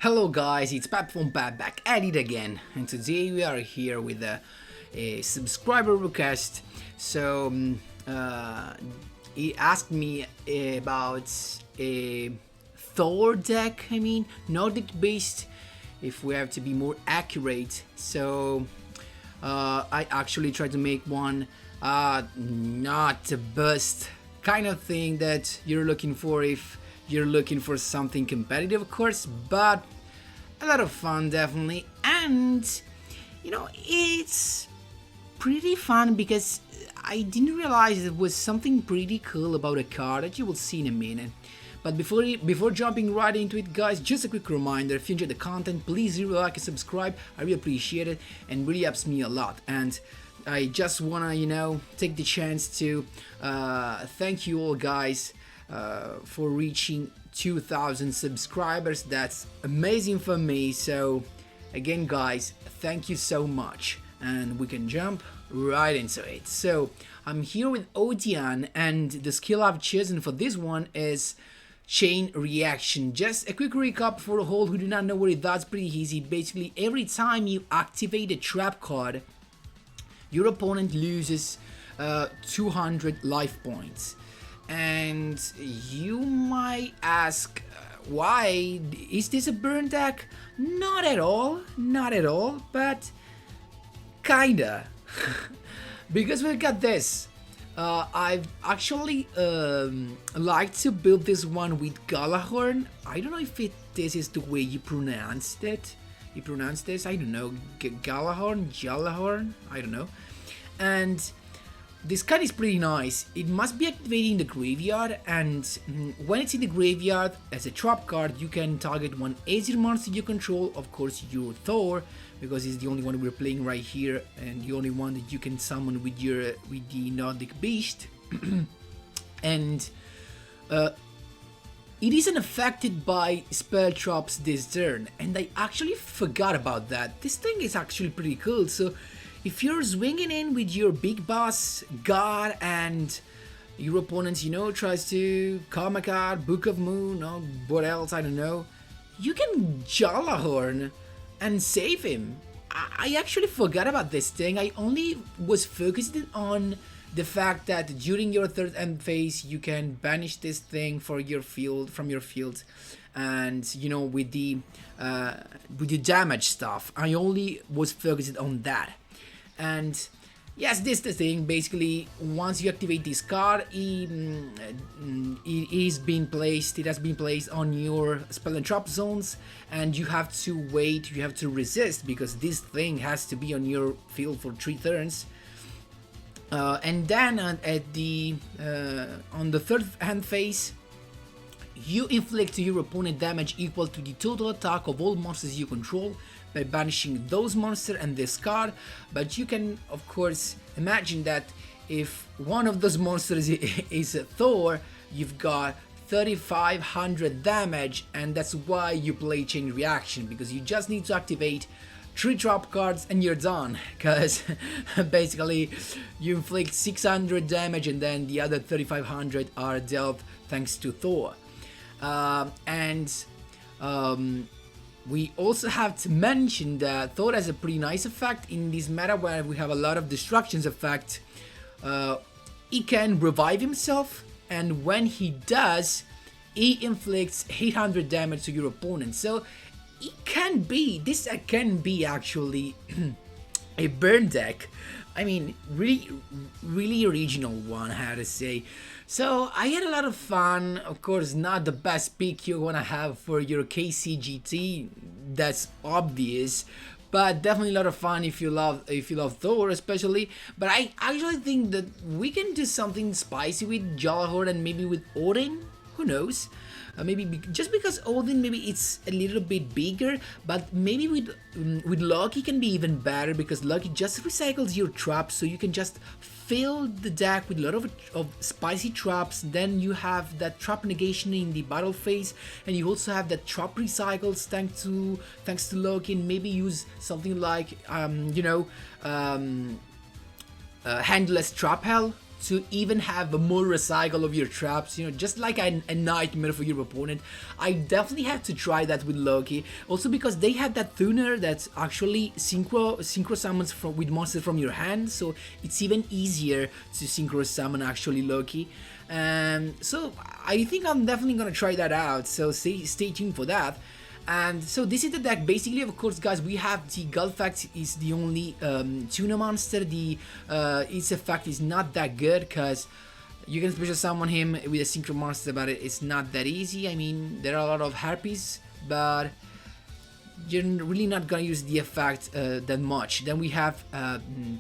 Hello guys, it's Pap from Pap back at it again, and today we are here with a subscriber request. He asked me about a Thor deck, Nordic based, if we have to be more accurate. I actually tried to make one, not a bust kind of thing that you're looking for if you're looking for something competitive, of course, but a lot of fun, definitely. And it's pretty fun because I didn't realize there was something pretty cool about a card that you will see in a minute. But before jumping right into it, guys, just a quick reminder: if you enjoyed the content, please leave a like and subscribe. I really appreciate it and really helps me a lot. And I just wanna take the chance to thank you all, guys, for reaching 2,000 subscribers. That's amazing for me. So again, guys, thank you so much, and we can jump right into it. So I'm here with Odian, and the skill I've chosen for this one is Chain Reaction. Just a quick recap for all who do not know what it does. Pretty easy. Basically, every time you activate a trap card, your opponent loses 200 life points. And you might ask, why? Is this a burn deck? Not at all, but kinda. Because we got this. I've actually liked to build this one with Galahorn. I don't know if this is the way you pronounced it. You pronounce this? I don't know. Galahorn? I don't know. And this card is pretty nice. It must be activated in the graveyard, and when it's in the graveyard as a trap card, you can target one AESIR monster you control. Of course, your Thor, because he's the only one we're playing right here, and the only one that you can summon with the Nordic beast. And it isn't affected by spell traps this turn, and I actually forgot about that. This thing is actually pretty cool. So if you're swinging in with your big boss god and your opponent, tries to calm a card, Book of Moon, or what else, I don't know, you can Jalahorn and save him. I actually forgot about this thing. I only was focused on the fact that during your third end phase, you can banish this thing from your field, and with the damage stuff. I only was focused on that. And yes, this is the thing. Basically, once you activate this card, it has been placed on your spell and trap zones, and you have to wait, you have to resist, because this thing has to be on your field for 3 turns. And then on the third hand phase, you inflict to your opponent damage equal to the total attack of all monsters you control by banishing those monsters and this card. But you can, of course, imagine that if one of those monsters is a Thor, you've got 3,500 damage, and that's why you play Chain Reaction, because you just need to activate 3 trap cards and you're done, because basically you inflict 600 damage and then the other 3,500 are dealt thanks to Thor. We also have to mention that Thor has a pretty nice effect in this meta where we have a lot of destructions effect. He can revive himself, and when he does, he inflicts 800 damage to your opponent. So this deck can be actually a burn deck. I mean, really original one, I have to say. So I had a lot of fun. Of course, not the best pick you're gonna have for your KCGT, that's obvious, but definitely a lot of fun if you love Thor especially. But I actually think that we can do something spicy with Jalahorn and maybe with Odin. Who knows? Just because Odin, maybe it's a little bit bigger, but maybe with Loki can be even better, because Loki just recycles your traps, so you can just fill the deck with a lot of spicy traps. Then you have that trap negation in the battle phase, and you also have that trap recycles thanks to Loki, and maybe use something like Handless Trap Hell to even have a more recycle of your traps, you know, just like a nightmare for your opponent. I definitely have to try that with Loki, also because they have that tuner that actually synchro summons with monsters from your hand, so it's even easier to synchro summon actually Loki. So I think I'm definitely gonna try that out, so stay tuned for that. And so this is the deck. Basically, of course, guys, we have the Gullfax is the only tuna monster. Its effect is not that good because you can special summon him with a synchro monster, but it's not that easy. I mean, there are a lot of harpies, but you're really not gonna use the effect that much. Then we have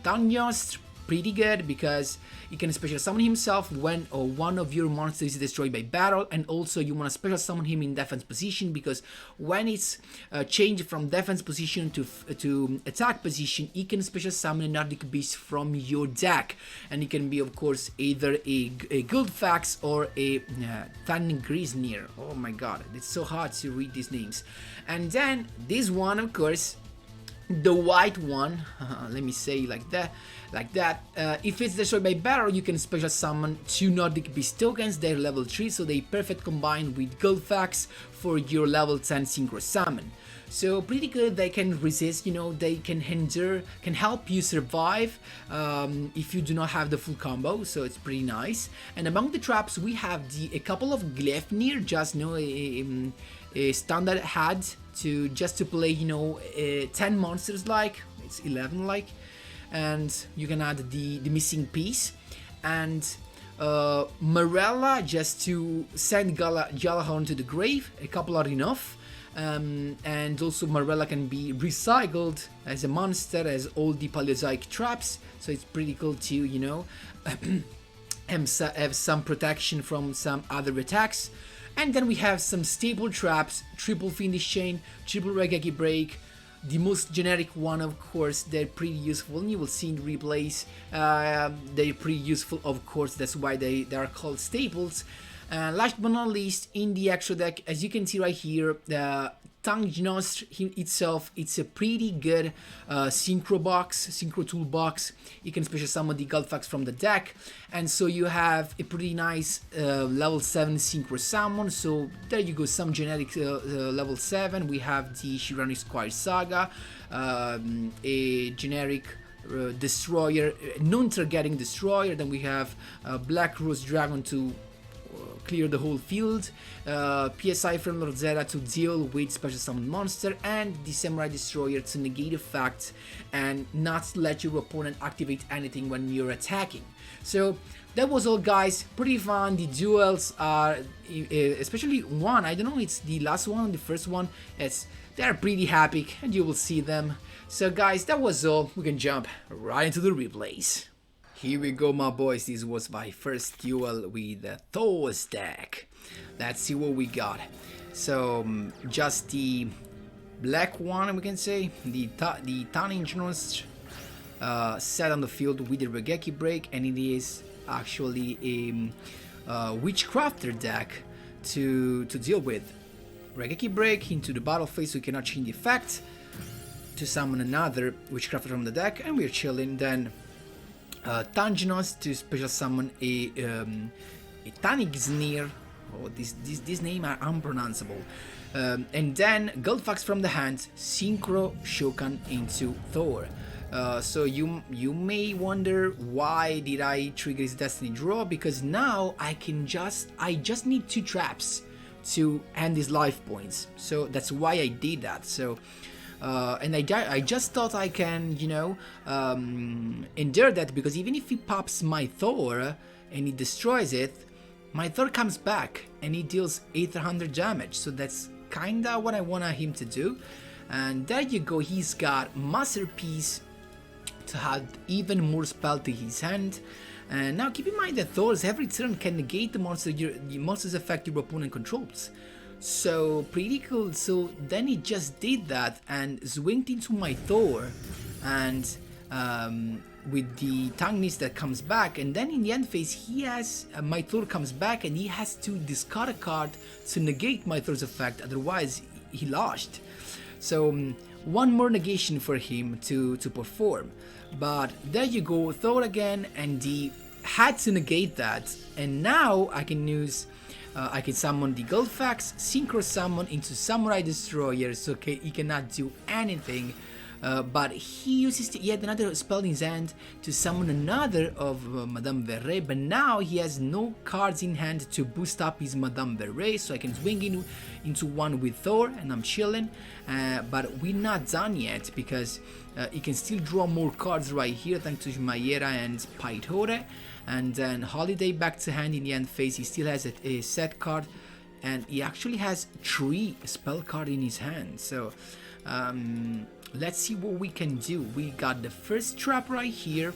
Tangnost, pretty good because you can special summon himself when one of your monsters is destroyed by battle, and also you want to special summon him in defense position, because when it's changed from defense position to attack position, you can special summon a Nordic beast from your deck, and it can be of course either a Guldfax or a Thangrisnir. Oh my god, it's so hard to read these names. And then this one, of course, the white one, let me say like that. If it's destroyed by battle, you can special summon 2 Nordic Beast tokens. They're level 3, so they perfect combine with Guldfax for your level 10 synchro summon. So pretty good. They can resist, you know, they can hinder, can help you survive if you do not have the full combo, so it's pretty nice. And among the traps we have a couple of Gleipnir, just a standard had to play, you know, 10 monsters, like it's 11 like, and you can add the missing piece, and Morella just to send Galahorn to the grave. A couple are enough. And also Morella can be recycled as a monster as all the Paleozoic traps, so it's pretty cool to, you know, have some protection from some other attacks. And then we have some staple traps: triple Fiendish Chain, triple Regeki Break. The most generic one, of course, they're pretty useful, and you will see in replays, they're pretty useful, of course, that's why they are called staples. Last but not least, in the extra deck, as you can see right here, Tangnost itself, it's a pretty good synchro toolbox. You can special summon the Guldfax from the deck, and so you have a pretty nice level 7 synchro summon. So there you go, some generic level 7. We have the Shirani Squire Saga, a generic destroyer, non-targeting destroyer. Then we have Black Rose Dragon to clear the whole field, PSI from Lord Zera to deal with special summon monster, and the Samurai Destroyer to negate effect and not let your opponent activate anything when you're attacking. So that was all, guys. Pretty fun. The duels are, especially one, I don't know, it's the last one, the first one, they're pretty epic, and you will see them. So guys, that was all. We can jump right into the replays. Here we go, my boys. This was my first duel with the Thor's deck. Let's see what we got. So just the black one, we can say, the Tangnost set on the field with the Regeki Break, and it is actually a Witchcrafter deck to deal with. Regeki Break into the battle phase, so you cannot change the effect, to summon another Witchcrafter from the deck, and we're chilling. Then Tangnost to special summon a Thangrisnir. Oh, this name are unpronounceable. And then Guldfax from the hand, synchro Shokan into Thor. So you may wonder, why did I trigger his Destiny Draw? Because now I just need 2 traps to end his life points. So that's why I did that. So and I just thought I can, you know, endure that, because even if he pops my Thor and he destroys it, my Thor comes back and he deals 800 damage. So that's kinda what I want him to do. And there you go, he's got Masterpiece to add even more spell to his hand. And now keep in mind that Thor's every turn can negate the monster's effect your opponent controls. So pretty cool. So then he just did that and swinged into my Thor, and with the Tangnis that comes back, and then in the end phase he has my Thor comes back and he has to discard a card to negate my Thor's effect, otherwise he lost. So one more negation for him to perform. But there you go, Thor again, and the had to negate that, and now I can use I can summon the Goldfax, Synchro Summon into Samurai Destroyer, so he cannot do anything. But he uses yet another spell in his hand to summon another of Madame Verre, but now he has no cards in hand to boost up his Madame Verre, so I can swing into one with Thor, and I'm chilling. But we're not done yet, because he can still draw more cards right here thanks to Mayera and Paitore. And then Holiday back to hand in the end phase. He still has a set card, and he actually has 3 spell cards in his hand. So let's see what we can do. We got the first trap right here.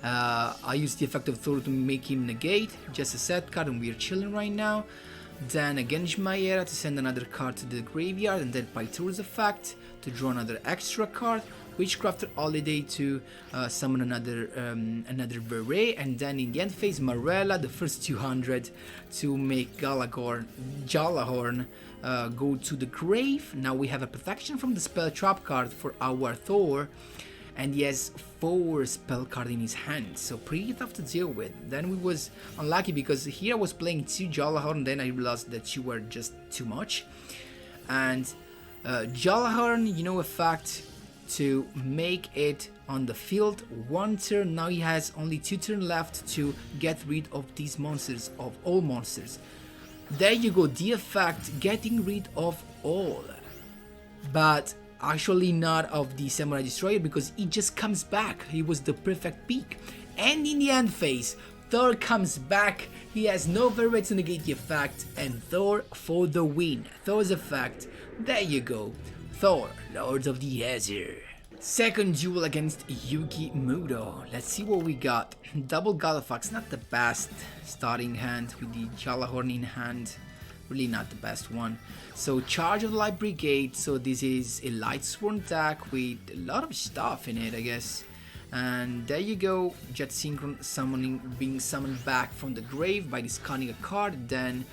I used the effect of Thor to make him negate, just a set card, and we're chilling right now. Then again Mayera to send another card to the graveyard, and then Paitore's effect to draw another extra card. Witchcrafter Holiday to summon another Verre, and then in the end phase Marella, the first 200 to make Jalahorn go to the grave. Now we have a protection from the spell trap card for our Thor, and he has 4 spell cards in his hand, so pretty tough to deal with. Then we was unlucky because here I was playing 2 Jalahorn, then I realized that 2 were just too much. And Jalahorn, you know, effect to make it on the field 1 turn. Now he has only 2 turns left to get rid of these monsters, of all monsters. There you go, the effect, getting rid of all. But actually not of the Samurai Destroyer, because he just comes back. He was the perfect pick. And in the end phase, Thor comes back. He has no Verre to negate the effect, and Thor for the win. Thor's effect, there you go. Thor, Lord of the AESIR. Second duel against Yugioh. Let's see what we got. Double Galafax, not the best starting hand with the Jalahorn in hand. Really not the best one. So Charge of the Light Brigade, so this is a Lightsworn deck with a lot of stuff in it, I guess. And there you go, Jet Synchron summoning, being summoned back from the grave by discarding a card. Then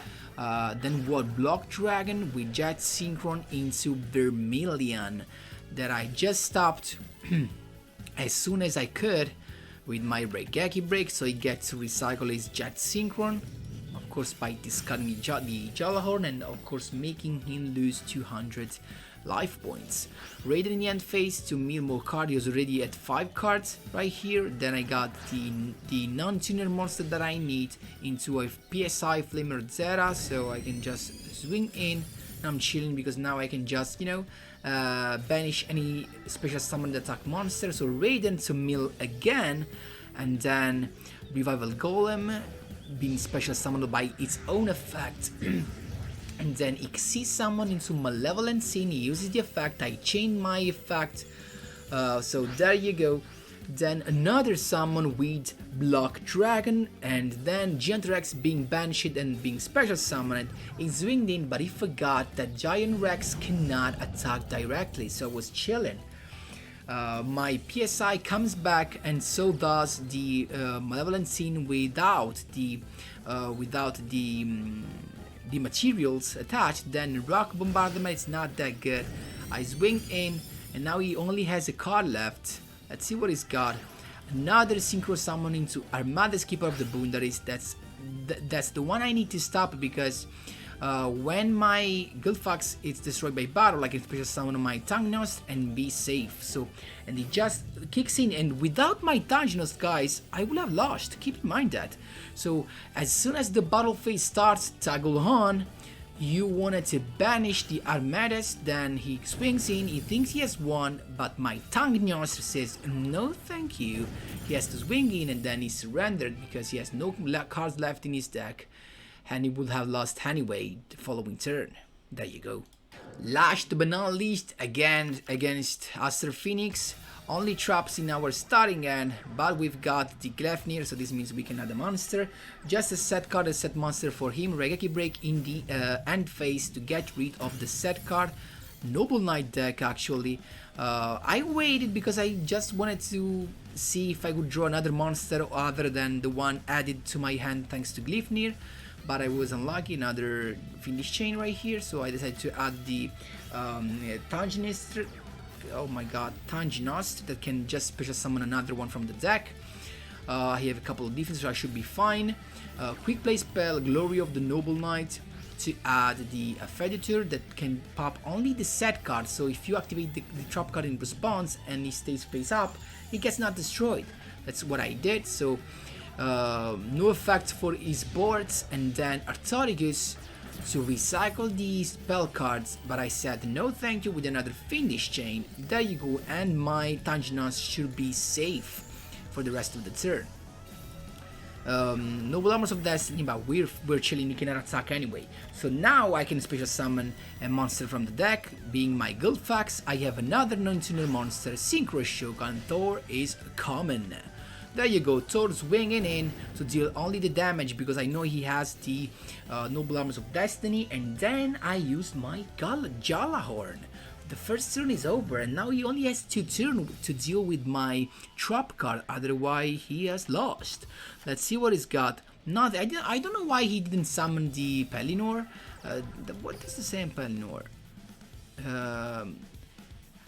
World Block Dragon with Jet Synchron into Vermilion that I just stopped as soon as I could with my Regeki break, so he gets to recycle his Jet Synchron, of course by discarding the Jalahorn, and of course making him lose 200 life points. Raiden in the end phase to mill more cards. He was already at 5 cards right here. Then I got the non-tuner monster that I need into a PSI Flamer Zera, so I can just swing in. I'm chilling because now I can just, you know, banish any special summon attack monster. So Raiden to mill again, and then Revival Golem being special summoned by its own effect. And then Xyz summon into Malevolent Sin. He uses the effect, I chain my effect, so there you go. Then another summon with Block Dragon, and then Giant Rex being banished and being special summoned. He swinged in, but he forgot that Giant Rex cannot attack directly, so I was chilling. My PSI comes back, and so does the Malevolent Sin without the materials attached. Then Rock Bombardment, it's not that good. I swing in, and now he only has a card left. Let's see what he's got. Another Synchro Summon into Armada's Keeper of the Boundaries. That's the one I need to stop, because when my Guildfox is destroyed by battle, I can special summon my Tangnost and be safe. So, and it just kicks in, and without my Tangnost, guys, I will have lost. Keep in mind that. So as soon as the battle phase starts, Toggle on. You wanted to banish the Armadas, then he swings in, he thinks he has won, but my Tangnost says no thank you. He has to swing in, and then he surrendered because he has no cards left in his deck, and he would have lost anyway the following turn. There you go. Last but not least, again against Aster Phoenix. Only traps in our starting hand, but we've got the Glefnir, so this means we can add a monster. Just a set card, a set monster for him. Regeki Break in the end phase to get rid of the set card. Noble Knight deck, actually. I waited because I just wanted to see if I could draw another monster other than the one added to my hand thanks to Glefnir. But I was unlucky, another Fiendish Chain right here, so I decided to add the Tanginist. Oh my god, Tanginost, that can just special summon another one from the deck. I have a couple of defense, so I should be fine. Quick play spell, Glory of the Noble Knight, to add the Feditor that can pop only the set card, so if you activate the trap card in response and he stays face up, he gets not destroyed. That's what I did, so no effect for his boards, and then Artorigus to recycle the spell cards, but I said no thank you with another Fiendish Chain. There you go, and my Tanginas should be safe for the rest of the turn. Noble Armors of Destiny, but we're chilling, you cannot attack anyway. So now I can special summon a monster from the deck, being my Guildfax. I have another non-tuner monster, Synchro Shogun. Thor is common. There you go, Thor swinging in to deal only the damage because I know he has the Noble Armors of Destiny, and then I used my Jalahorn. The first turn is over, and now he only has 2 turns to deal with my trap card, otherwise he has lost. Let's see what he's got. Nothing. I don't know why he didn't summon the Pellinor. What does the same Pellinor?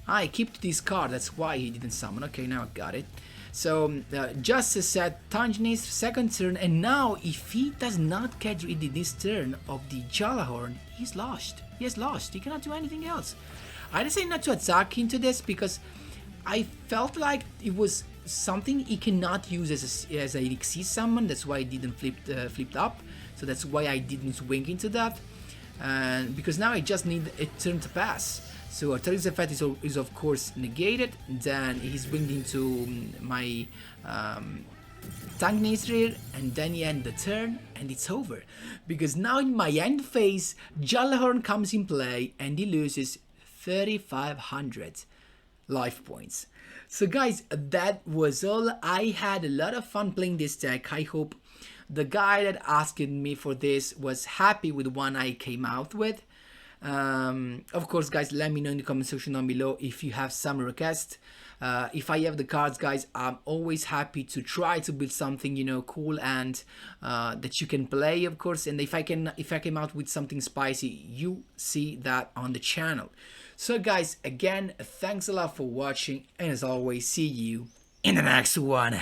I kept this card, that's why he didn't summon. Okay, now I got it. So, Justice said Tanginis, second turn, and now if he does not catch rid in this turn of the Jalahorn, he's lost. He has lost. He cannot do anything else. I decided not to attack into this because I felt like it was something he cannot use as a Elixir summon. That's why I didn't flipped up. So that's why I didn't swing into that. And because now I just need a turn to pass. So Artorius' effect is of course negated. Then he's winged into my Tangnasrir, and then he ends the turn and it's over. Because now in my end phase, Jalahorn comes in play and he loses 3,500 life points. So guys, that was all. I had a lot of fun playing this deck. I hope the guy that asked me for this was happy with the one I came out with. Of course, guys, let me know in the comment section down below if you have some requests. If I have the cards, guys, I'm always happy to try to build something, you know, cool and that you can play, of course. And if I came out with something spicy, you see that on the channel. So, guys, again, thanks a lot for watching, and as always, see you in the next one.